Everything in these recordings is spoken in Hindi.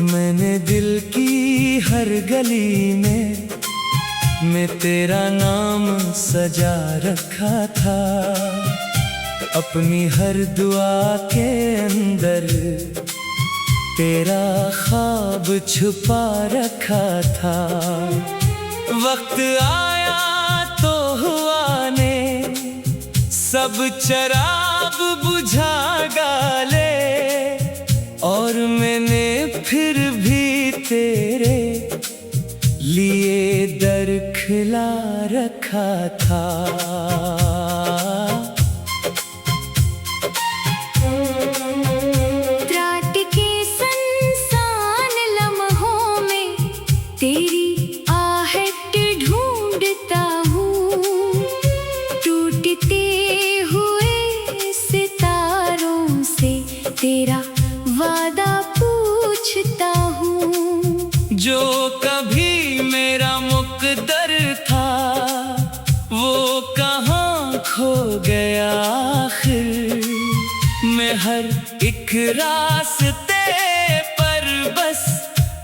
मैंने दिल की हर गली में तेरा नाम सजा रखा था। अपनी हर दुआ के अंदर तेरा ख्वाब छुपा रखा था। वक्त आया तो हुआ ने सब चराग बुझा डाले, और मैंने फिर भी तेरे लिए दर खिला रखा था। रात के सुनसान लम्हों में तेरी आहट ढूंढता हूँ। टूटते हुए सितारों से तेरा वादा पूछता हूँ। जो कभी मेरा मुक़द्दर था वो कहाँ खो गया आखिर। मैं हर एक रास्ते पर बस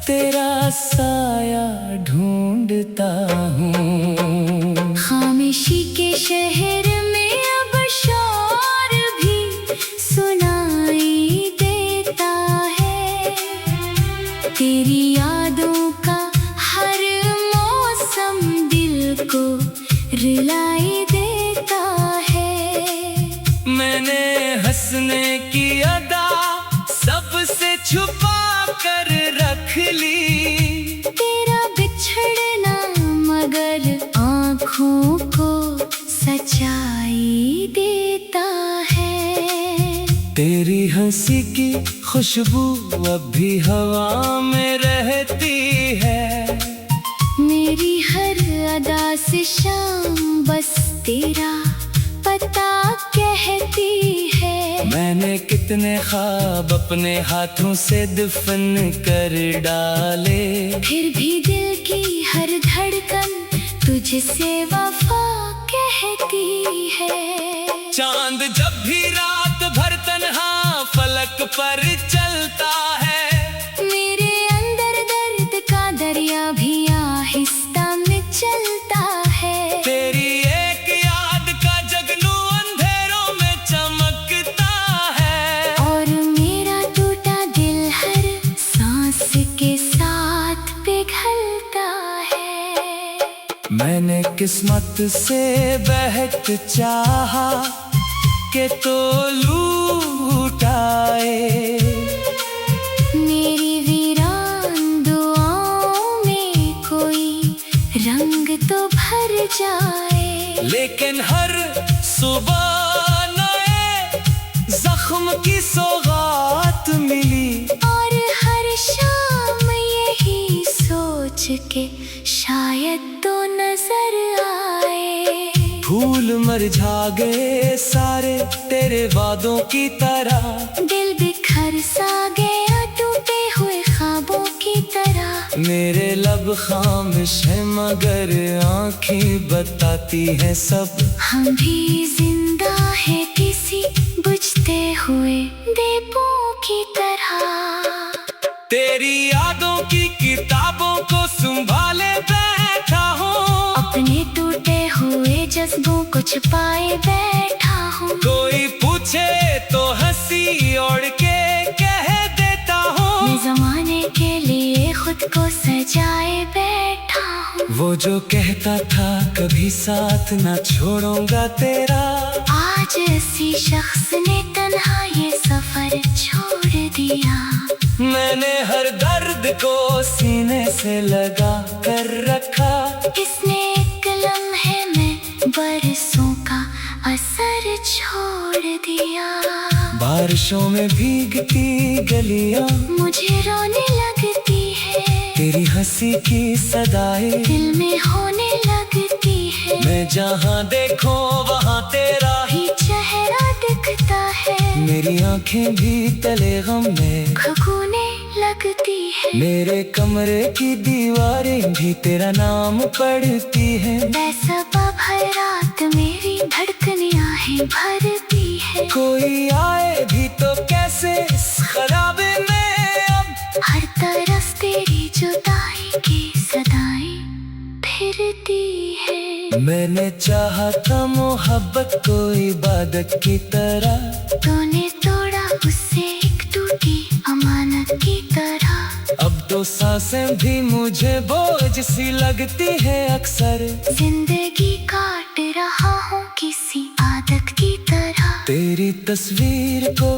तेरा साया ढूंढता हूँ। खामोशी के शहर में अब शोर भी सुनाई देता है। तेरी यादों का हर मौसम दिल को रुलाई देता है। मैंने हंसने की अदा सबसे छुपा कर रख ली। तेरा बिछड़ना मगर आँखों को सच्चाई देता है। तेरी हंसी की खुशबू अब भी हवा में रहती है। मेरी हर अदा से शाम बस तेरा पता कहती है। मैंने कितने ख्वाब अपने हाथों से दफन कर डाले, फिर भी दिल की हर धड़कन तुझसे वफा कहती है। चांद जब भी रात भर तन्हा फलक पर चलता है, मेरे अंदर दर्द का दरिया भी आहिस्ता में चलता है। तेरी एक याद का जगनू अंधेरों में चमकता है। और मेरा टूटा दिल हर सांस के साथ पिघलता है। मैंने किस्मत से बहक चाहा के तो लूट आए। मेरी वीरान दुआओं में कोई रंग तो भर जाए। लेकिन हर सुबह नए जख्म की सौगात मिली, और हर शाम यही सोच के शायद तो नजर आए। फूल मुरझा गए सारे तेरे वादों की तरह। दिल बिखर सा गया टूटे हुए ख्वाबों की तरह। मेरे लब खामोश है मगर आंखें बताती है सब। हम भी जिंदा है किसी बुझते हुए दीपों की तरह। तेरी यादों की किताबों को संभाले बैठा हूँ। अपने टूटे हुए जज्बों को छुपाए बैठा हूँ। कोई पूछे तो हंसी ओढ़ के कह देता हूँ। मैं ज़माने के लिए खुद को सजाए बैठा हूँ। वो जो कहता था कभी साथ ना छोड़ूंगा तेरा, आज इसी शख्स ने तन्हा ये सफर छोड़ दिया। मैंने हर दर्द को सीने से लगा कर रखा। इसने एक लम्हे में बरसों का असर छोड़ दिया। बारिशों में भीगती गलियां मुझे रोने लगती है। तेरी हंसी की सदाएं दिल में होने लगती है। मैं जहाँ देखूं वहाँ तेरा ही चेहरा दिखता है। मेरी आंखें भी तले गम में खखूने लगती है। मेरे कमरे की दीवारें भी तेरा नाम पढ़ती है। बेसबब हर रात मेरी धड़कनें आहें भरती है। कोई आए भी तो कैसे इस खराबे में अब हर तरफ मैंने चाहा था मोहब्बत को इबादत की तरह, तूने तोड़ा उसे एक टूटी अमानत की तरह। अब तो सांसें भी मुझे बोझ सी लगती है अक्सर, जिंदगी काट रहा हूँ किसी आदत की तरह। तेरी तस्वीर को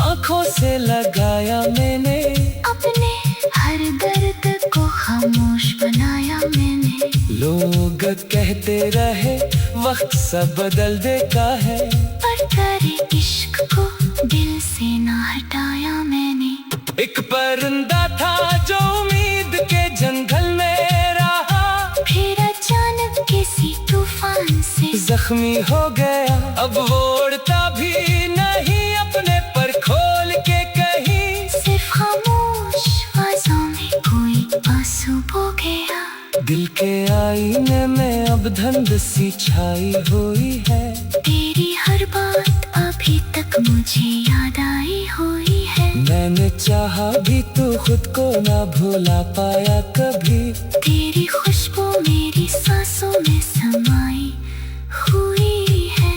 आंखों से लगाया मैंने, अपने हर दर्द को खामोश बनाया मैंने। लोग कहते रहे वक्त सब बदल देता है, पर तेरे इश्क को दिल से ना हटाया मैंने। एक परिंदा था जो उम्मीद के जंगल में रहा, फिर अचानक किसी तूफान से जख्मी हो गया। अब वो उड़ता भी नहीं अपने पर खोल के कहीं, सिर्फ खामोश आवाज़ों में कोई आंसू बो गया। दिल के आईने में अब धुंध सी छाई हुई है, तेरी हर बात अभी तक मुझे याद आई हुई है। मैंने चाहा भी तो खुद को ना भुला पाया कभी, तेरी खुशबू मेरी सांसों में समाई हुई है।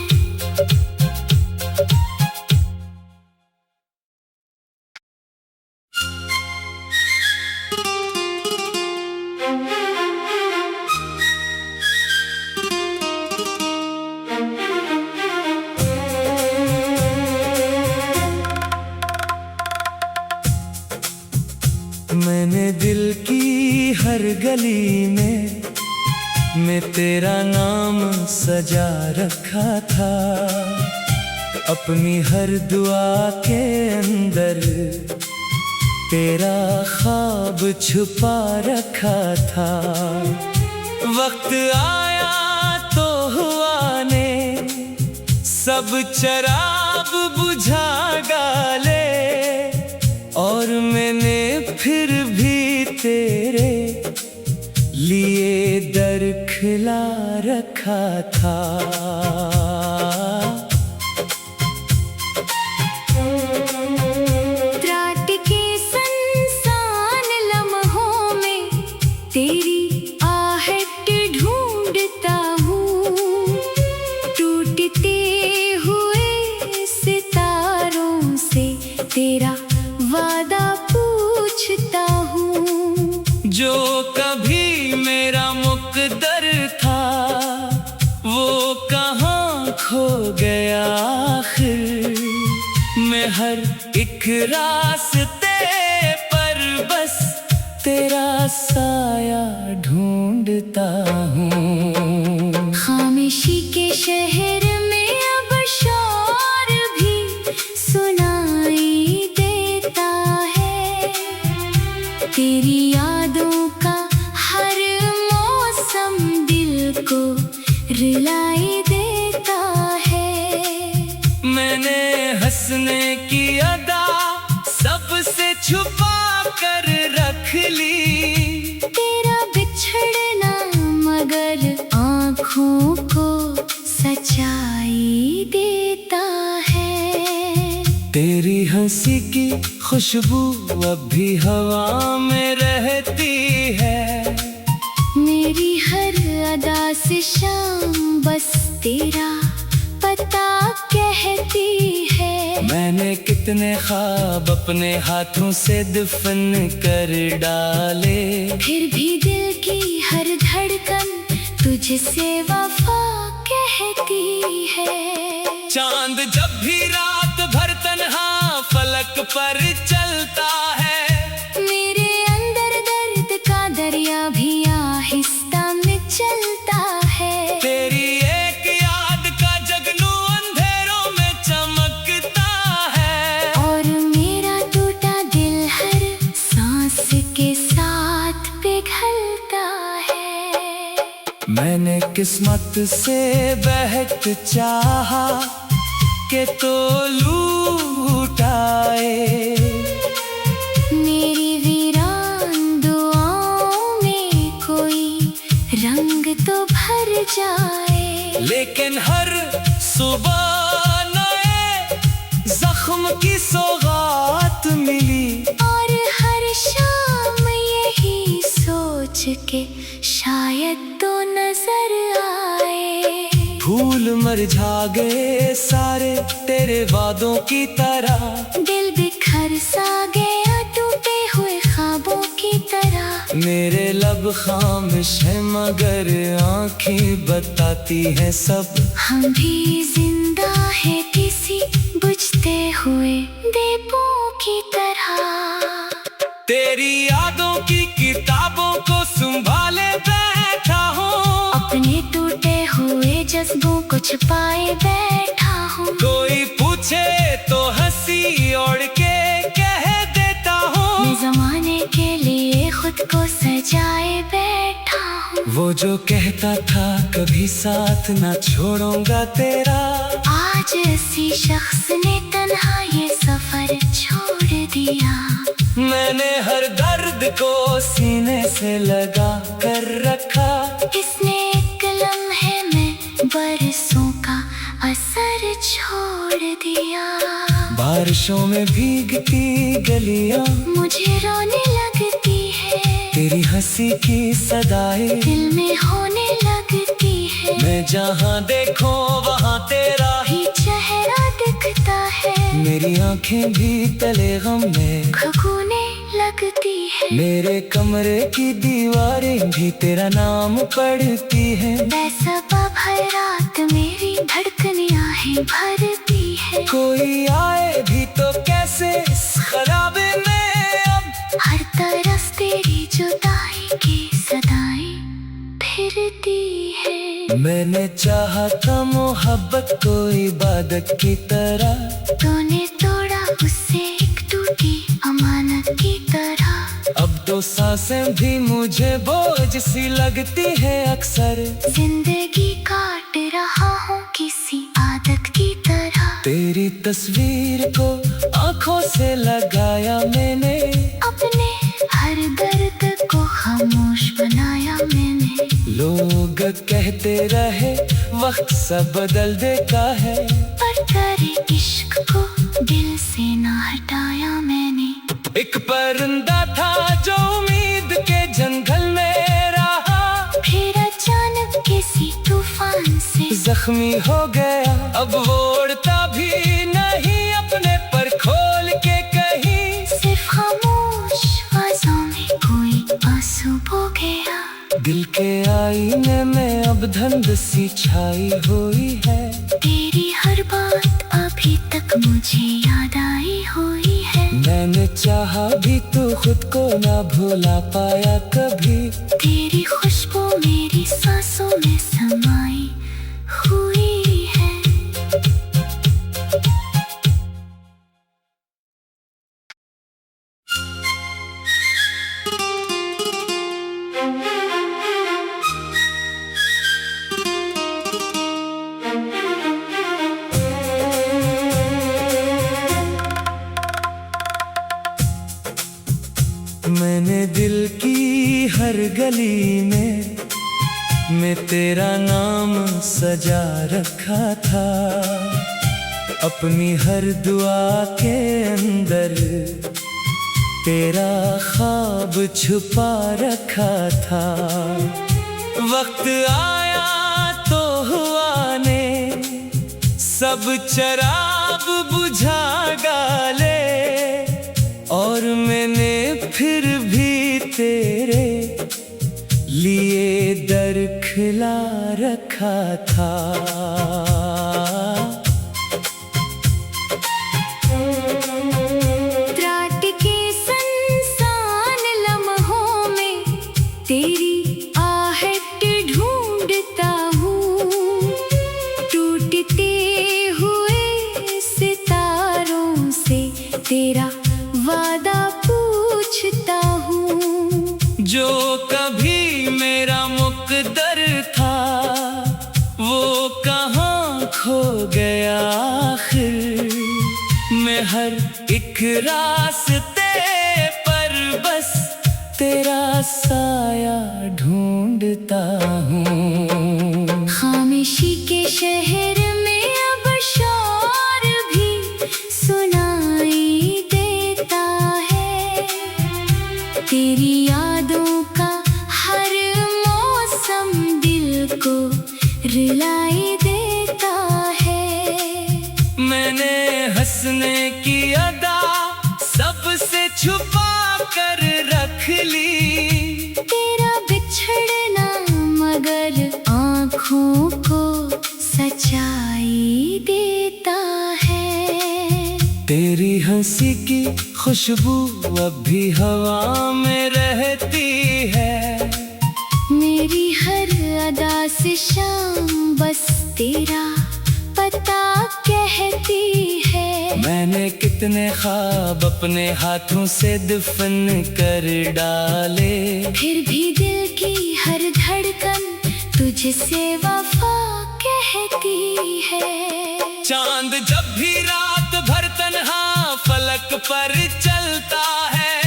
मैंने दिल की हर गली में तेरा नाम सजा रखा था, अपनी हर दुआ के अंदर तेरा ख्वाब छुपा रखा था। वक्त आया तो हुआ ने सब चराग बुझा डाले, और मैंने फिर भी तेरे लिए दर खिला रखा था। रात के सुनसान लम्हों में तेरी आहट ढूंढता हूँ, टूटते हुए सितारों से तेरा वादा पूछता हूँ। जो कभी मेरा मुकद्दर था वो कहाँ खो गया आखिर, मैं हर एक रास्ते पर बस तेरा साया ढूंढता हूँ। खामोशी के शहर में अब शोर भी सुनाई देता है, तेरी यादों का हर मौसम दिल को रुलाई देता है। मैंने हंसने की अदा सबसे छुपा कर रख ली, तेरा बिछड़ना मगर आँखों को सच्चाई देता है। तेरी हंसी की खुशबू अब भी हवा में रहती है, मेरी हर अदा से शाम बस तेरा पता कहती है। मैंने कितने ख्वाब अपने हाथों से दफन कर डाले, फिर भी दिल की हर धड़कन तुझसे वफा कहती है। चांद जब भी रात भर तन्हा फलक पर चलता है, मेरे अंदर दर्द का दरिया भी आहिस्ता में चलता है। तेरी एक याद का जगनू अंधेरों में चमकता है, और मेरा टूटा दिल हर सांस के साथ पिघलता है। मैंने किस्मत से बहक चाहा के तो लूट आए, मेरी वीरान दुआओं में कोई रंग तो भर जाए, लेकिन हर सुबह नए जख्म की सौगात मिली, और हर शाम यही सोच के शायद तो नजर आए मुरझा गए सारे तेरे वादों की तरह। दिल बिखर सा गया टूटे हुए ख्वाबों की तरह। मेरे लब खामोश है मगर आँखें बताती हैं सब। हम भी जिंदा है किसी बुझते हुए दीपों की तरह। तेरी यादों की किताबों को संभाले बैठा हूँ। अपने टूटे हुए जज्बों को छुपाए बैठा हूँ। कोई पूछे तो हंसी ओढ़ के कह देता हूँ। मैं जमाने के लिए खुद को सजाए बैठा हूँ। वो जो कहता था कभी साथ ना छोड़ूंगा तेरा, आज इसी शख्स ने तन्हा ये सफर छोड़ दिया। मैंने हर दर्द को सीने से लगा कर रखा। इसने एक लम्हे में बरसों का असर छोड़ दिया। बारिशों में भीगती गलियां मुझे रोने लगती है। तेरी हंसी की सदाएं दिल में होने लगती है। मैं जहाँ देखूं वहाँ तेरा ही चेहरा दिखता है। मेरी आंखें भी तले गम में खखूने लगती है। मेरे कमरे की दीवारें भी तेरा नाम पढ़ती हैं। बेसबब हर रात मेरी धड़कनियाँ हैं भरती है। कोई आए भी तो कैसे इस खराबे में अब। हर तरफ तेरी जुदाई की सदाएं फिरती है। मैंने चाहा था मोहब्बत को इबादत की तरह। तूने तोड़ा उसे एक टूटी अमानत की तरह। अब तो सांसें भी मुझे बोझ सी लगती है अक्सर। जिंदगी काट रहा हूँ किसी आदत की तरह। तेरी तस्वीर को आंखों से लगाया मैंने। अपने हर दर्द को खामोश बनाया मैंने। लोग कहते रहे वक्त सब बदल देता है, पर तेरे इश्क को दिल से ना हटाया मैंने। एक परिंदा था जो उम्मीद के जंगल में रहा। फिर अचानक किसी तूफान से जख्मी हो गया। अब वो उड़ता भी नहीं अपने पर खोल के कहीं। सिर्फ खामोश आवाज़ों में कोई आंसू बो गया। दिल के आईने में अब धुंध सी छाई हुई है। तेरी हर बात अभी तक मुझे याद आई हुई है। मैंने चाहा भी तो खुद को ना भुला पाया कभी। तेरी खुशबू मेरी सांसों में समाई हुई है। मैंने दिल की हर गली में तेरा नाम सजा रखा था। अपनी हर दुआ के अंदर तेरा ख्वाब छुपा रखा था। वक्त आया तो हुआ ने सब चराग बुझा डाले। और मैंने फिर भी तेरे लिए दर खिला रखा था। त्राट के संसान लम्हों में तेरी आहट ढूंढता हूँ। टूटते हुए सितारों से तेरा वादा पूछता हूँ। जो कभी मेरा मुकद्दर था वो कहाँ खो गया आखिर। मैं हर एक रास्ते पर बस तेरा साया ढूंढता हूँ। खामोशी के शहर में अब शोर भी सुनाई देता है। तेरी यादों का हर मौसम दिल को रुलाई देता छुपा कर रख ली। तेरा बिछड़ना मगर आँखों को सच्चाई देता है। तेरी हंसी की खुशबू अब भी हवा में रहती है। मेरी हर अदा से शाम बस तेरा पता कहती है। मैंने कितने ख्वाब अपने हाथों से दफन कर डाले, फिर भी दिल की हर धड़कन तुझसे वफा कहती है। चांद जब भी रात भर तन्हा फलक पर चलता है,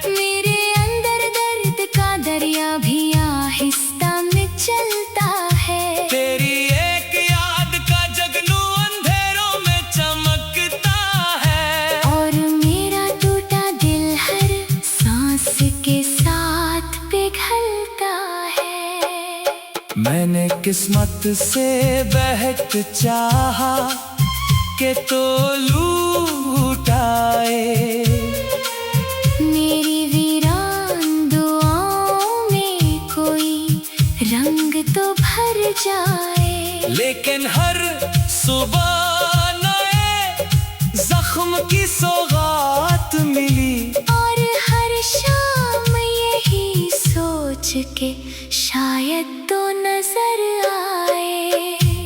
मेरे अंदर दर्द का दरिया भी आहिस्ता में चलता है। तेरी एक याद का जगनू अंधेरों में चमकता है। और मेरा टूटा दिल हर सांस के साथ पिघलता है। मैंने किस्मत से बहक चाहा के तो लूट आए। मेरी वीरान दुआओं में कोई रंग तो भर जाए। लेकिन हर सुबह नए जख्म की सौगात मिली। और हर शाम यही सोच के शायद तो नजर आए।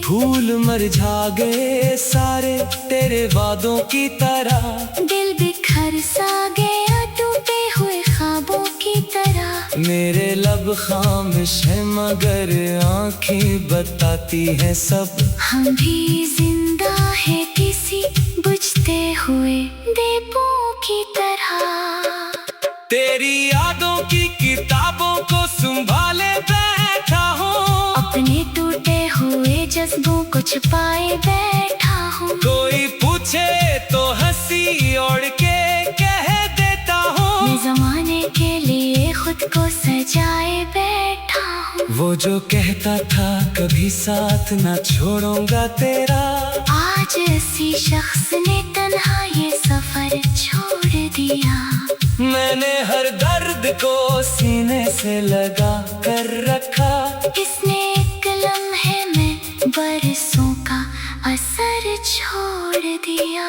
फूल मुरझा गए सारे तेरे वादों की तरह। दिल बिखर सा गया टूटे हुए ख्वाबों की तरह। मेरे लब खामोश है मगर आंखें बताती है सब। हम भी जिंदा है किसी बुझते हुए दीपों की तरह। तेरी यादों की किताबों को संभाले बैठा हूँ। अपने टूटे हुए जज्बों को छुपाए बैठा हूँ। कोई पूछे तो हंसी ओढ़ के कह देता हूँ। मैं जमाने के लिए खुद को सजाए बैठा हूँ। वो जो कहता था कभी साथ ना छोड़ूंगा तेरा, आज इसी शख्स ने तन्हा ये सफर छोड़ दिया। मैंने हर दर्द को सीने से लगा कर रखा। इसने एक लम्हे में बरसों का असर छोड़ दिया।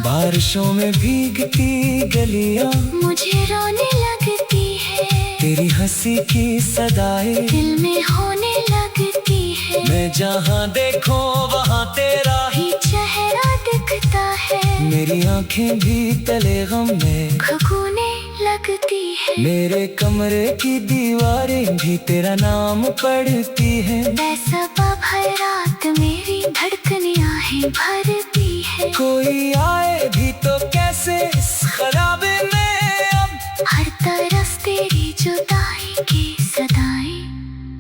बारिशों में भीगती गलियां मुझे रोने लगती है। तेरी हंसी की सदाएं दिल में होने लगती है। मैं जहाँ देखो वहाँ तेरा ही चेहरा दिखता है। मेरी आंखें भी तले गम में खगोने लगती है। मेरे कमरे की दीवारें भी तेरा नाम पढ़ती है। बेसबब हर रात मेरी धड़कनियाँ हैं भरती है। कोई आए भी तो कैसे इस खराबे में अब। हर तरफ तेरी जुदाई की सदाएं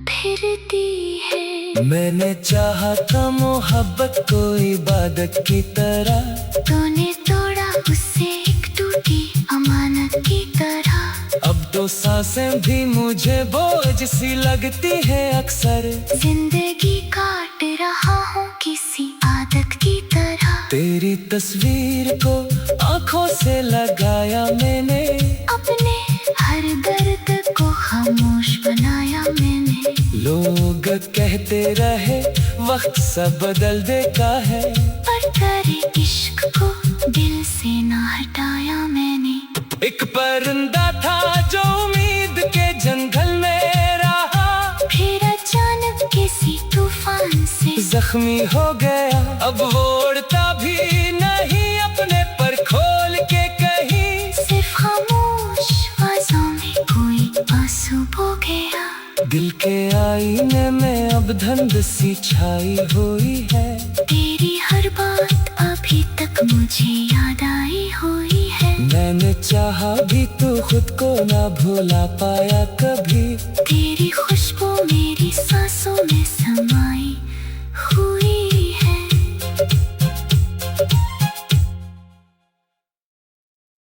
फिरती है। मैंने चाहा था मोहब्बत को इबादत की तरह। तूने तोड़ा उससे एक टूटी अमानत की तरह। अब तो सांसें भी मुझे बोझ सी लगती है अक्सर। जिंदगी काट रहा हूँ किसी आदत की तरह। तेरी तस्वीर को आंखों से लगाया मैंने। अपने हर दर्द को खामोश बनाया मैंने। लोग कहते रहे वक्त सब बदल देता है, पर तेरे इश्क को दिल से ना हटाया मैंने। एक परिंदा था जो उम्मीद के जंगल में रहा। फिर अचानक किसी तूफान से जख्मी हो गया। अब वो उड़ता भी नहीं अपने पर खोल के कहीं। सिर्फ खामोश आवाज़ों में कोई आंसू बो गया। दिल के आईने में अब धुंध सी छाई हुई है। तेरी हर बात अभी तक मुझे याद आई हुई है। मैंने चाहा भी तो खुद को ना भुला पाया कभी। तेरी खुशबू मेरी सांसों में समाई